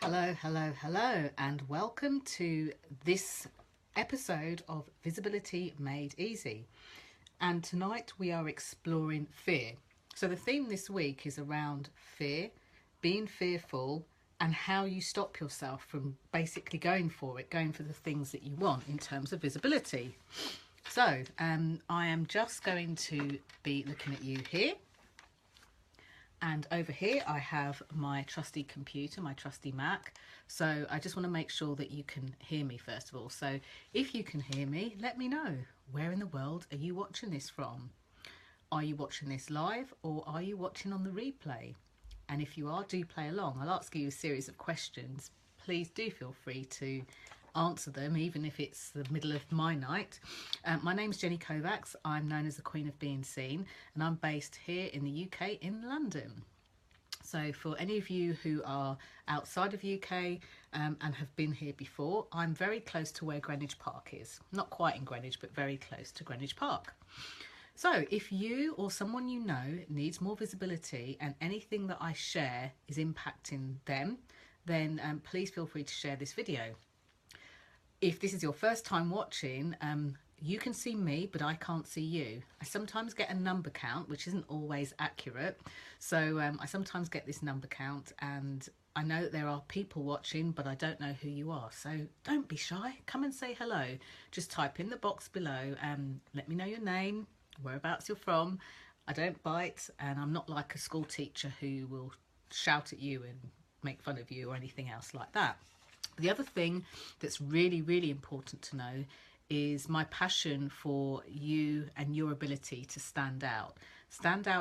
Hello, and welcome to this episode of Visibility Made Easy. And tonight we are exploring fear. So the theme this week is around fear, being fearful, and how you stop yourself from basically going for the things that you want in terms of visibility. So I am just going to be looking at you here. And over here I have my trusty computer, my trusty Mac. So I just want to make sure that you can hear me first of all. So if you can hear me, let me know. Where in the world are you watching this from? Are you watching this live or are you watching on the replay? And if you are, do play along. I'll ask you a series of questions. Please do feel free to answer them, even if it's the middle of my night. My name's Jenny Kovacs. I'm known as the Queen of Being Seen, and I'm based here in the UK in London. So for any of you who are outside of UK and have been here before, I'm very close to where Greenwich Park is. Not quite in Greenwich, but very close to Greenwich Park. So if you or someone you know needs more visibility and anything that I share is impacting them, then please feel free to share this video. If this is your first time watching, you can see me, but I can't see you. I sometimes get a number count, which isn't always accurate. So I sometimes get this number count, and I know that there are people watching, but I don't know who you are. So don't be shy. Come and say hello. Just type in the box below and let me know your name, whereabouts you're from. I don't bite, and I'm not like a school teacher who will shout at you and make fun of you or anything else like that. The other thing that's really, really important to know is my passion for you and your ability to stand out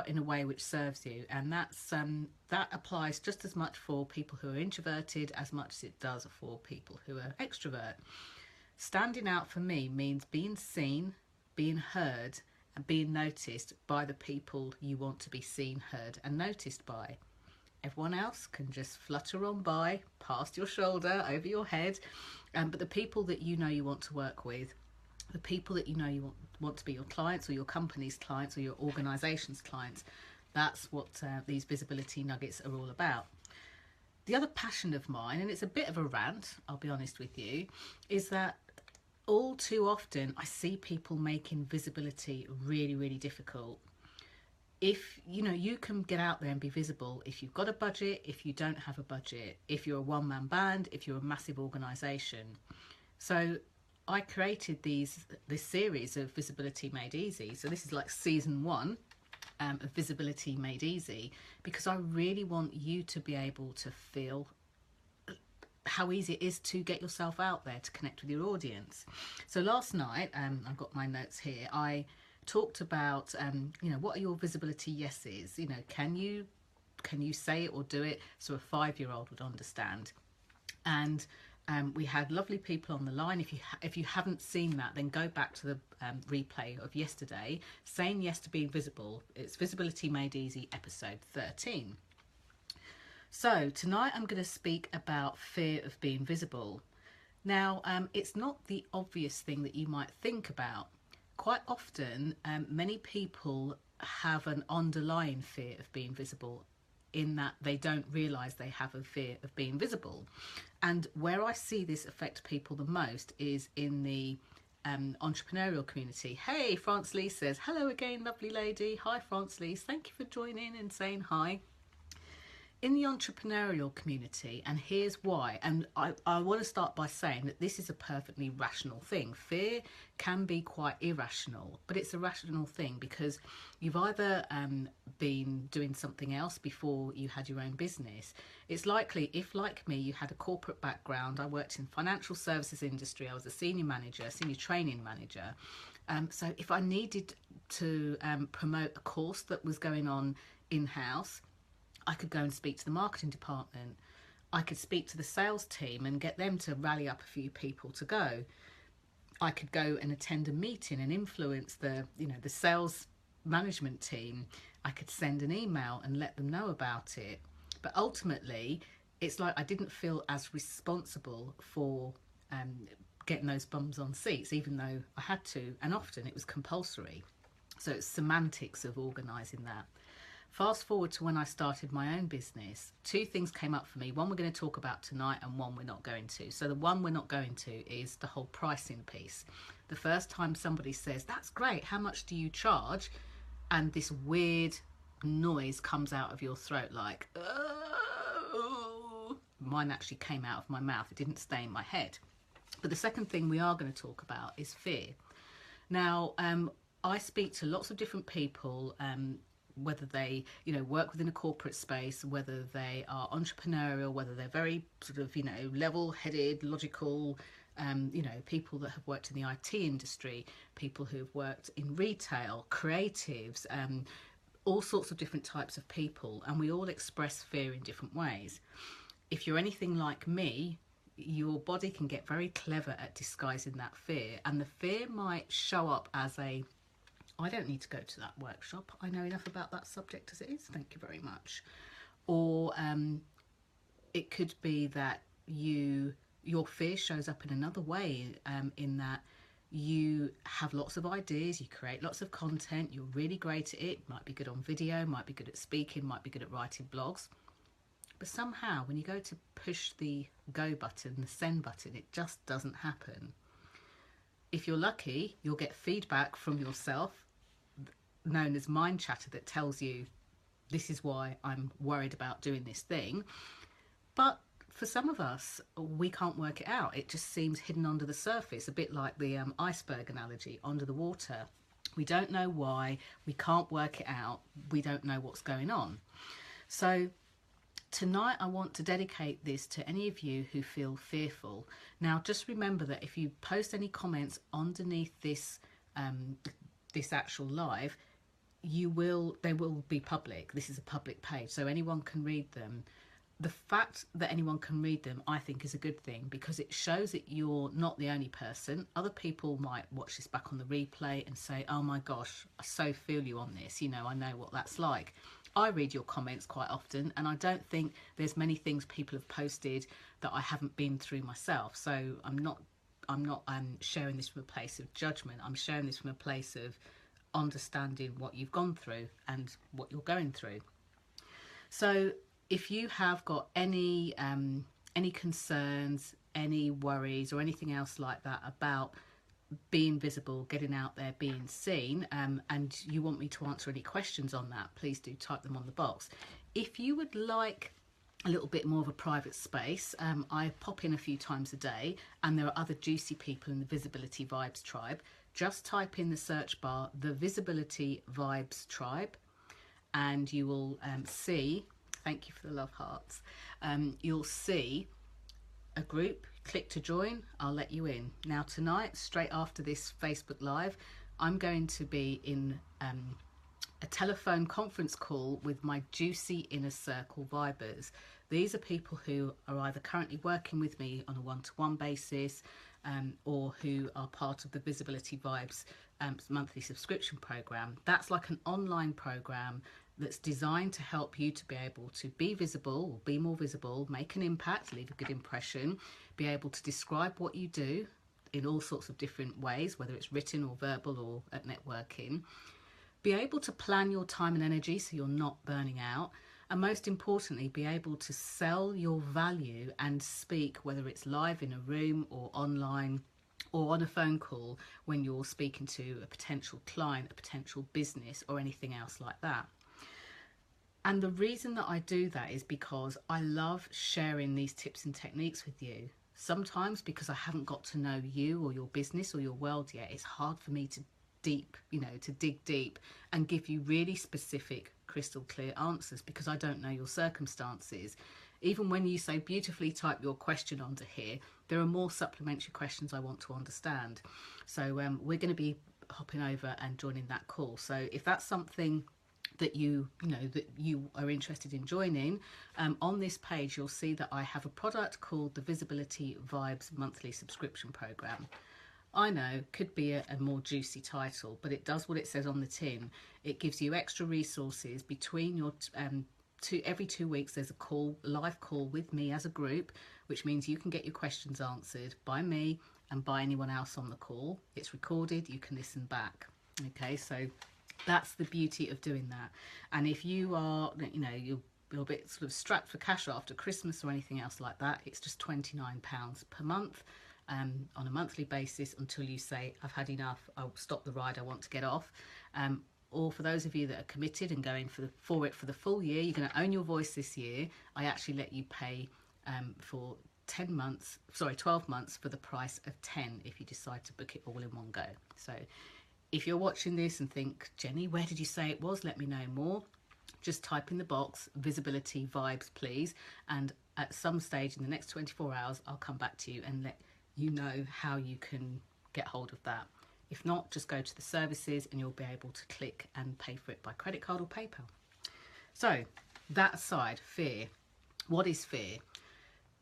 in a way which serves you. And that applies just as much for people who are introverted as much as it does for people who are extrovert. Standing out for me means being seen, being heard, and being noticed by the people you want to be seen, heard, and noticed by. Everyone else can just flutter on by, past your shoulder, over your head. But the people that you know you want to work with, the people that you know you want to be your clients or your company's clients or your organisation's clients, that's what these visibility nuggets are all about. The other passion of mine, and it's a bit of a rant, I'll be honest with you, is that all too often I see people making visibility really, really difficult. If you can get out there and be visible if you've got a budget, if you don't have a budget, if you're a one-man band, if you're a massive organisation. So I created this series of Visibility Made Easy. So this is like season 1 of Visibility Made Easy, because I really want you to be able to feel how easy it is to get yourself out there, to connect with your audience. So last night, I've got my notes here, I talked about what are your visibility yeses. Can you say it or do it so a 5-year-old would understand. And we had lovely people on the line. If you haven't seen that, then go back to the replay of yesterday, saying yes to being visible. It's Visibility Made Easy episode 13. So tonight I'm going to speak about fear of being visible. Now it's not the obvious thing that you might think about. Quite often, many people have an underlying fear of being visible, in that they don't realise they have a fear of being visible. And where I see this affect people the most is in the entrepreneurial community. Hey, France Lee says, hello again, lovely lady. Hi, France Lee. Thank you for joining and saying hi. In the entrepreneurial community, and here's why, and I want to start by saying that this is a perfectly rational thing. Fear can be quite irrational, but it's a rational thing because you've either been doing something else before you had your own business. It's likely, if like me, you had a corporate background. I worked in financial services industry. I was a senior training manager. So if I needed to promote a course that was going on in-house, I could go and speak to the marketing department. I could speak to the sales team and get them to rally up a few people to go. I could go and attend a meeting and influence the sales management team. I could send an email and let them know about it. But ultimately, it's like I didn't feel as responsible for getting those bums on seats, even though I had to, and often it was compulsory. So it's semantics of organising that. Fast forward to when I started my own business, two things came up for me. One we're going to talk about tonight and one we're not going to. So the one we're not going to is the whole pricing piece. The first time somebody says, that's great, how much do you charge? And this weird noise comes out of your throat like, oh. Mine actually came out of my mouth. It didn't stay in my head. But the second thing we are going to talk about is fear. Now, I speak to lots of different people, whether they, work within a corporate space, whether they are entrepreneurial, whether they're very sort of, level-headed, logical, people that have worked in the IT industry, people who have worked in retail, creatives, all sorts of different types of people, and we all express fear in different ways. If you're anything like me, your body can get very clever at disguising that fear, and the fear might show up as a, I don't need to go to that workshop, I know enough about that subject as it is, thank you very much. Or it could be that your fear shows up in another way, in that you have lots of ideas, you create lots of content, you're really great at it, might be good on video, might be good at speaking, might be good at writing blogs. But somehow when you go to push the go button, the send button, it just doesn't happen. If you're lucky, you'll get feedback from yourself, known as mind chatter, that tells you this is why I'm worried about doing this thing. But for some of us, we can't work it out. It just seems hidden under the surface, a bit like the iceberg analogy, under the water. We don't know why, we can't work it out, we don't know what's going on. So tonight I want to dedicate this to any of you who feel fearful. Now just remember that if you post any comments underneath this this actual live, they will be public. This is a public page, so anyone can read them. The fact that anyone can read them, I think, is a good thing, because it shows that you're not the only person. Other people might watch this back on the replay and say, oh my gosh, I so feel you on this, I know what that's like. I read your comments quite often, and I don't think there's many things people have posted that I haven't been through myself. So I'm not sharing this from a place of judgment. I'm sharing this from a place of understanding what you've gone through and what you're going through. So if you have got any concerns, any worries or anything else like that about being visible, getting out there, being seen, and you want me to answer any questions on that, please do type them on the box. If you would like a little bit more of a private space, I pop in a few times a day, and there are other juicy people in the Visibility Vibes tribe. Just type in the search bar, the Visibility Vibes tribe, and you will see, thank you for the love hearts, you'll see a group. Click to join, I'll let you in. Now tonight, straight after this Facebook Live, I'm going to be in a telephone conference call with my juicy inner circle vibers. These are people who are either currently working with me on a one-to-one basis, or who are part of the Visibility Vibes monthly subscription program. That's like an online program that's designed to help you to be able to be visible, or be more visible, make an impact, leave a good impression, be able to describe what you do in all sorts of different ways, whether it's written or verbal or at networking, be able to plan your time and energy so you're not burning out, and most importantly, be able to sell your value and speak, whether it's live in a room or online or on a phone call when you're speaking to a potential client, a potential business or anything else like that. And the reason that I do that is because I love sharing these tips and techniques with you. Sometimes because I haven't got to know you or your business or your world yet, it's hard for me to dig deep and give you really specific, crystal clear answers, because I don't know your circumstances. Even when you so beautifully type your question onto here, there are more supplementary questions I want to understand. So we're going to be hopping over and joining that call. So if that's something that you are interested in joining, on this page you'll see that I have a product called the Visibility Vibes monthly subscription program. I know, could be a more juicy title, but it does what it says on the tin. It gives you extra resources between your every 2 weeks. There's a live call with me as a group, which means you can get your questions answered by me and by anyone else on the call. It's recorded, you can listen back. Okay, so That's the beauty of doing that. And if you are, you know, you're a bit sort of strapped for cash after Christmas or anything else like that, it's just £29 per month on a monthly basis until you say, I've had enough, I'll stop the ride, I want to get off. Or for those of you that are committed and going for it for the full year, you're going to own your voice this year, I actually let you pay for 12 months for the price of 10 if you decide to book it all in one go. So if you're watching this and think, Jenny, where did you say it was? Let me know more. Just type in the box, visibility vibes, please. And at some stage in the next 24 hours, I'll come back to you and let you know how you can get hold of that. If not, just go to the services and you'll be able to click and pay for it by credit card or PayPal. So that aside, fear. What is fear?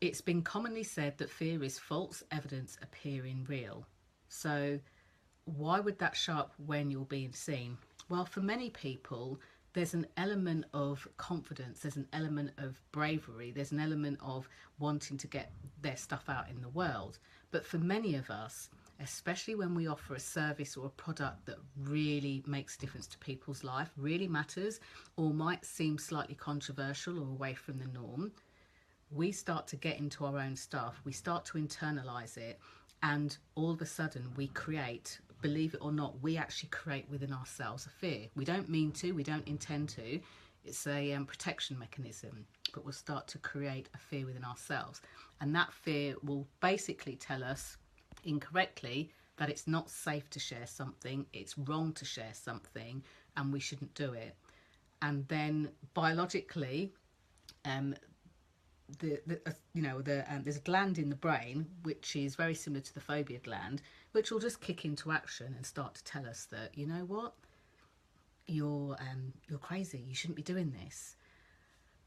It's been commonly said that fear is false evidence appearing real. So why would that show up when you're being seen? Well, for many people, there's an element of confidence, there's an element of bravery, there's an element of wanting to get their stuff out in the world. But for many of us, especially when we offer a service or a product that really makes a difference to people's life, really matters, or might seem slightly controversial or away from the norm, we start to get into our own stuff, we start to internalize it, and all of a sudden we create, believe it or not, we actually create within ourselves a fear. We don't mean to, we don't intend to. It's a protection mechanism, but we'll start to create a fear within ourselves. And that fear will basically tell us incorrectly that it's not safe to share something, it's wrong to share something, and we shouldn't do it. And then biologically, there's a gland in the brain which is very similar to the phobia gland, which will just kick into action and start to tell us that, you know what, you're crazy, you shouldn't be doing this.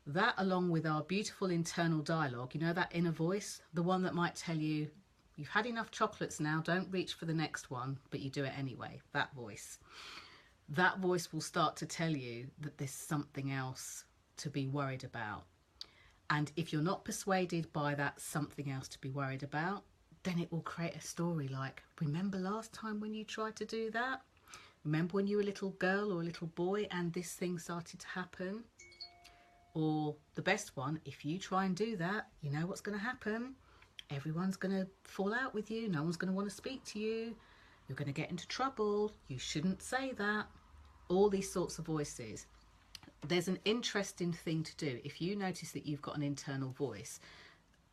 That, along with our beautiful internal dialogue, you know, that inner voice, the one that might tell you, you've had enough chocolates now, don't reach for the next one, but you do it anyway. That voice will start to tell you that there's something else to be worried about. And if you're not persuaded by that something else to be worried about, then it will create a story like, remember last time when you tried to do that? Remember when you were a little girl or a little boy and this thing started to happen? Or the best one, if you try and do that, you know what's going to happen? Everyone's going to fall out with you. No one's going to want to speak to you. You're going to get into trouble. You shouldn't say that. All these sorts of voices. There's an interesting thing to do. If you notice that you've got an internal voice,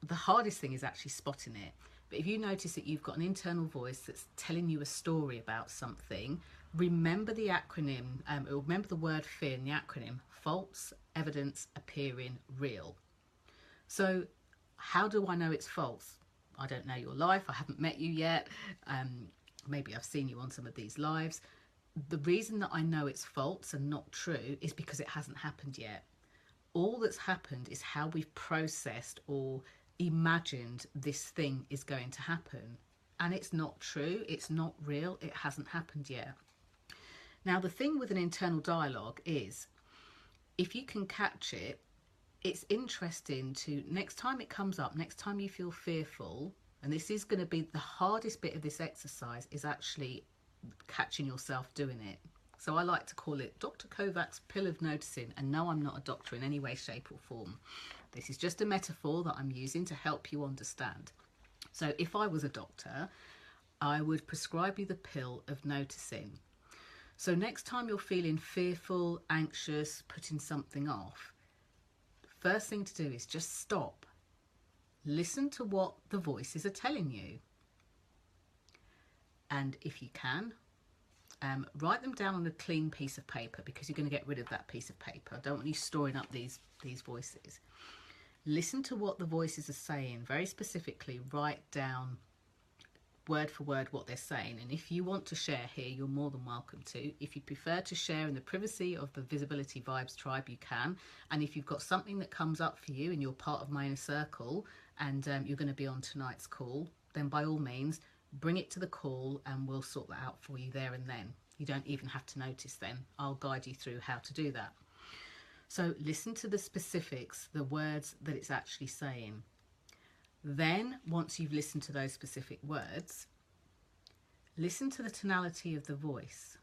the hardest thing is actually spotting it. But if you notice that you've got an internal voice that's telling you a story about something, remember the acronym, or remember the word fear in the acronym, false evidence appearing real. So how do I know it's false? I don't know your life. I haven't met you yet. Maybe I've seen you on some of these lives. The reason that I know it's false and not true is because it hasn't happened yet. All that's happened is how we've processed or imagined this thing is going to happen. And it's not true, it's not real, it hasn't happened yet. Now, the thing with an internal dialogue is, if you can catch it, it's interesting to, next time it comes up, next time you feel fearful, and this is going to be the hardest bit of this exercise, is actually catching yourself doing it. So I like to call it Dr. Kovacs' pill of noticing. And no, I'm not a doctor in any way, shape or form. This is just a metaphor that I'm using to help you understand. So if I was a doctor, I would prescribe you the pill of noticing. So next time you're feeling fearful, anxious, putting something off, first thing to do is just stop. Listen to what the voices are telling you. And if you can, write them down on a clean piece of paper, because you're going to get rid of that piece of paper. I don't want you storing up these voices. Listen to what the voices are saying. Very specifically, write down word for word what they're saying. And if you want to share here, you're more than welcome to. If you prefer to share in the privacy of the Visibility Vibes tribe, you can. And if you've got something that comes up for you and you're part of my inner circle and you're going to be on tonight's call, then by all means, bring it to the call and we'll sort that out for you there and then. You don't even have to notice then. I'll guide you through how to do that. So listen to the specifics, the words that it's actually saying. Then, once you've listened to those specific words, listen to the tonality of the voice.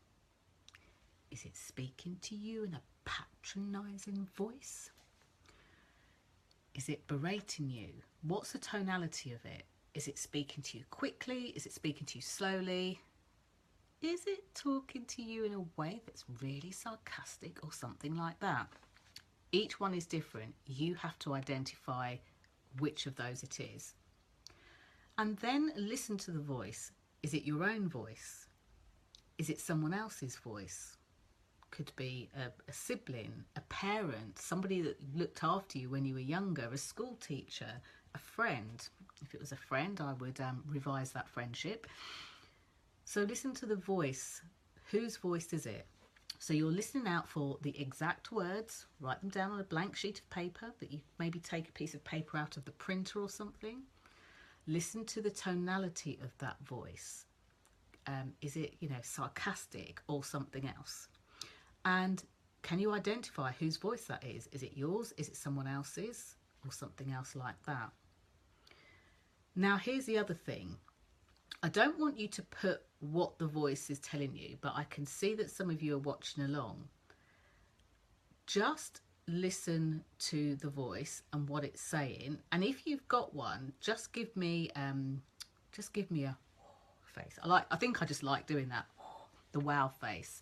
Is it speaking to you in a patronising voice? Is it berating you? What's the tonality of it? Is it speaking to you quickly? Is it speaking to you slowly? Is it talking to you in a way that's really sarcastic or something like that? Each one is different. You have to identify which of those it is. And then listen to the voice. Is it your own voice? Is it someone else's voice? Could be a sibling, a parent, somebody that looked after you when you were younger, a school teacher, a friend. If it was a friend, I would revise that friendship. So listen to the voice. Whose voice is it? So you're listening out for the exact words. Write them down on a blank sheet of paper, that you maybe take a piece of paper out of the printer or something. Listen to the tonality of that voice. Is it, sarcastic or something else? And can you identify whose voice that is? Is it yours? Is it someone else's? Or something else like that? Now, here's the other thing. I don't want you to put what the voice is telling you, but I can see that some of you are watching along. Just listen to the voice and what it's saying. And if you've got one, just give me a face. I think I just like doing that, the wow face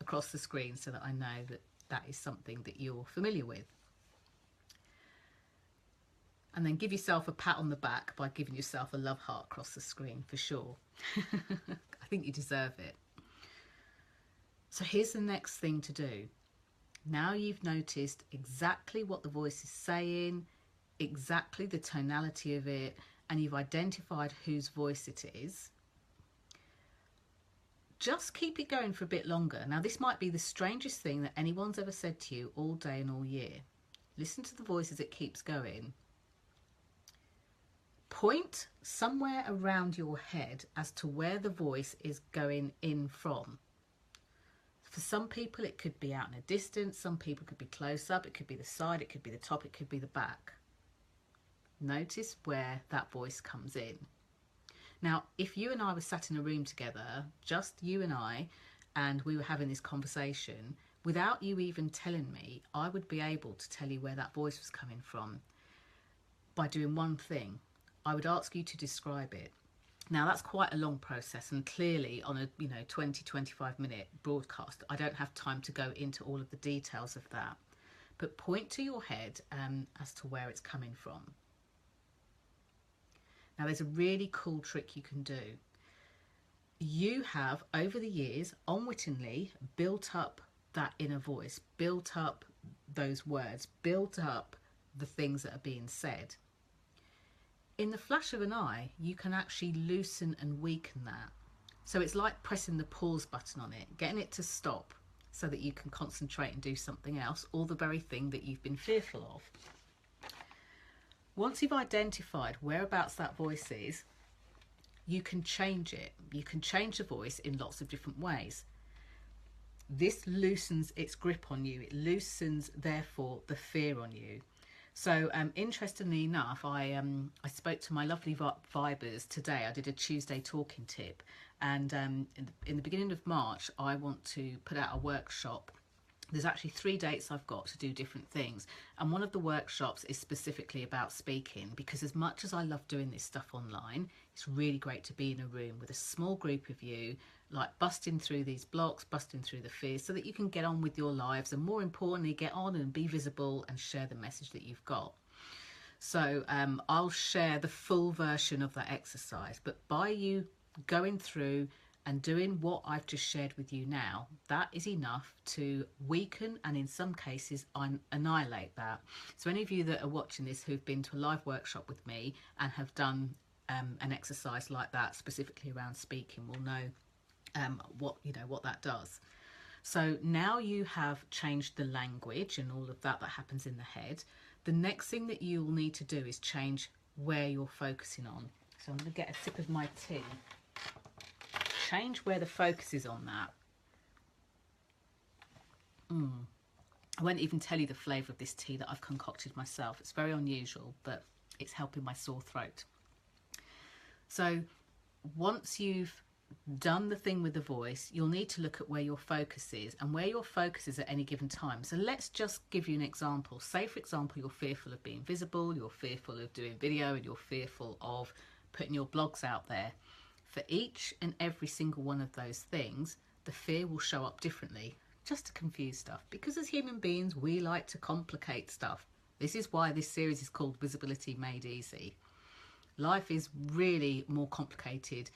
across the screen, so that I know that that is something that you're familiar with. And then give yourself a pat on the back by giving yourself a love heart across the screen, for sure. I think you deserve it. So here's the next thing to do. Now you've noticed exactly what the voice is saying, exactly the tonality of it, and you've identified whose voice it is. Just keep it going for a bit longer. Now, this might be the strangest thing that anyone's ever said to you all day and all year. Listen to the voice as it keeps going. Point somewhere around your head as to where the voice is going in from. For some people, it could be out in a distance. Some people could be close up. It could be the side. It could be the top. It could be the back. Notice where that voice comes in. Now, if you and I were sat in a room together, just you and we were having this conversation, without you even telling me, I would be able to tell you where that voice was coming from by doing one thing. I would ask you to describe it. Now, that's quite a long process, and clearly on a 20-25 minute broadcast, I don't have time to go into all of the details of that. But point to your head as to where it's coming from. Now, there's a really cool trick you can do. You have, over the years, unwittingly built up that inner voice, built up those words, built up the things that are being said. In the flash of an eye, you can actually loosen and weaken that. So it's like pressing the pause button on it, getting it to stop so that you can concentrate and do something else, or the very thing that you've been fearful of. Once you've identified whereabouts that voice is, you can change it. You can change the voice in lots of different ways. This loosens its grip on you. It loosens, therefore, the fear on you. So interestingly enough, I spoke to my lovely Vibers today. I did a Tuesday talking tip, and in the beginning of March, I want to put out a workshop. There's actually 3 dates I've got to do different things, and one of the workshops is specifically about speaking, because as much as I love doing this stuff online, it's really great to be in a room with a small group of you, like busting through these blocks, busting through the fears, so that you can get on with your lives, and more importantly, get on and be visible and share the message that you've got. So I'll share the full version of that exercise, but by you going through and doing what I've just shared with you now, that is enough to weaken and in some cases annihilate that. So any of you that are watching this who've been to a live workshop with me and have done an exercise like that specifically around speaking will know what that does. So now you have changed the language and all of that happens in the head. The next thing that you'll need to do is change where you're focusing on. So I'm going to get a sip of my tea. Change where the focus is on that. I won't even tell you the flavour of this tea that I've concocted myself. It's very unusual, but it's helping my sore throat. So once you've done the thing with the voice, you'll need to look at where your focus is and where your focus is at any given time. So let's just give you an example. Say, for example, you're fearful of being visible, you're fearful of doing video, and you're fearful of putting your blogs out there. For each and every single one of those things, the fear will show up differently, just to confuse stuff. Because as human beings, we like to complicate stuff. This is why this series is called Visibility Made Easy. Life is really more complicated,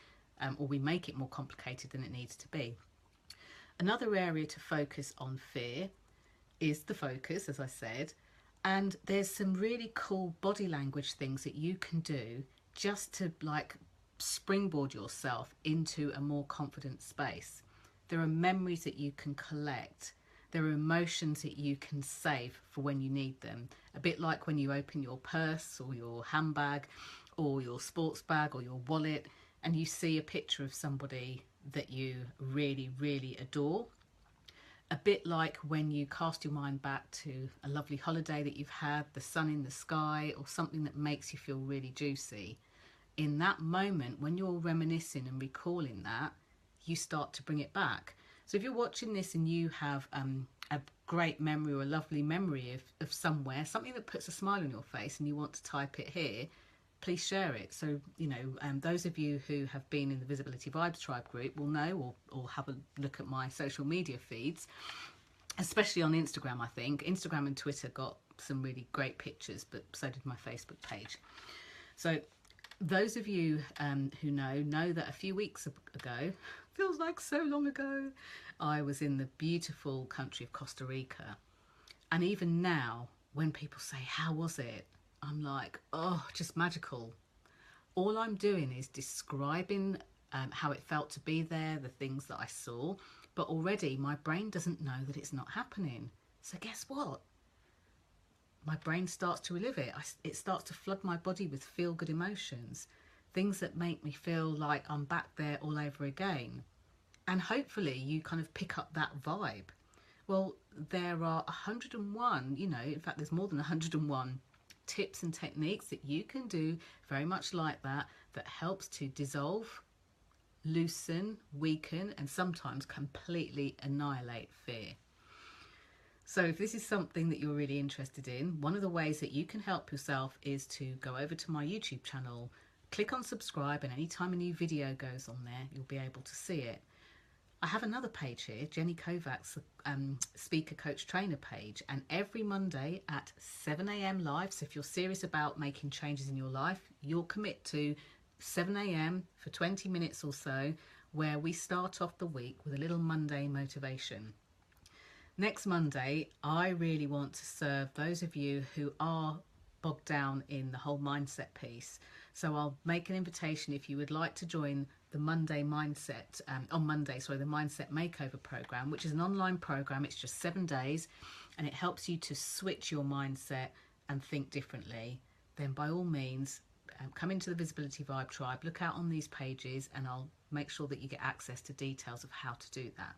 or we make it more complicated than it needs to be. Another area to focus on fear is the focus, as I said, and there's some really cool body language things that you can do just to like springboard yourself into a more confident space. There are memories that you can collect. There are emotions that you can save for when you need them. A bit like when you open your purse or your handbag or your sports bag or your wallet and you see a picture of somebody that you really, really adore. A bit like when you cast your mind back to a lovely holiday that you've had, the sun in the sky, or something that makes you feel really juicy. In that moment, when you're reminiscing and recalling that, you start to bring it back. So if you're watching this and you have a great memory or a lovely memory of somewhere, something that puts a smile on your face and you want to type it here, please share it. So, you know, those of you who have been in the Visibility Vibes Tribe group will know, or have a look at my social media feeds, especially on Instagram. I think Instagram and Twitter got some really great pictures, but so did my Facebook page. So those of you who know that a few weeks ago, feels like so long ago, I was in the beautiful country of Costa Rica. And even now, when people say, how was it? I'm like, oh, just magical. All I'm doing is describing how it felt to be there, the things that I saw, but already my brain doesn't know that it's not happening. So guess what? My brain starts to relive it. It starts to flood my body with feel-good emotions, things that make me feel like I'm back there all over again. And hopefully you kind of pick up that vibe. Well, there are 101, you know, in fact, there's more than 101 tips and techniques that you can do very much like that, that helps to dissolve, loosen, weaken, and sometimes completely annihilate fear. So if this is something that you're really interested in, one of the ways that you can help yourself is to go over to my YouTube channel, click on subscribe, and anytime a new video goes on there, you'll be able to see it. I have another page here, Jenny Kovacs, speaker, coach, trainer page, and every Monday at 7 AM live, so if you're serious about making changes in your life, you'll commit to 7 AM for 20 minutes or so, where we start off the week with a little Monday motivation. Next Monday, I really want to serve those of you who are bogged down in the whole mindset piece. So I'll make an invitation if you would like to join the Monday Mindset, the Mindset Makeover Program, which is an online program. It's just 7 days and it helps you to switch your mindset and think differently. Then by all means, come into the Visibility Vibe Tribe, look out on these pages, and I'll make sure that you get access to details of how to do that.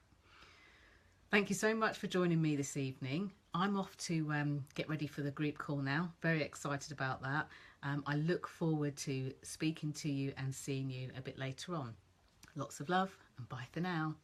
Thank you so much for joining me this evening. I'm off to get ready for the group call now. Very excited about that. I look forward to speaking to you and seeing you a bit later on. Lots of love and bye for now.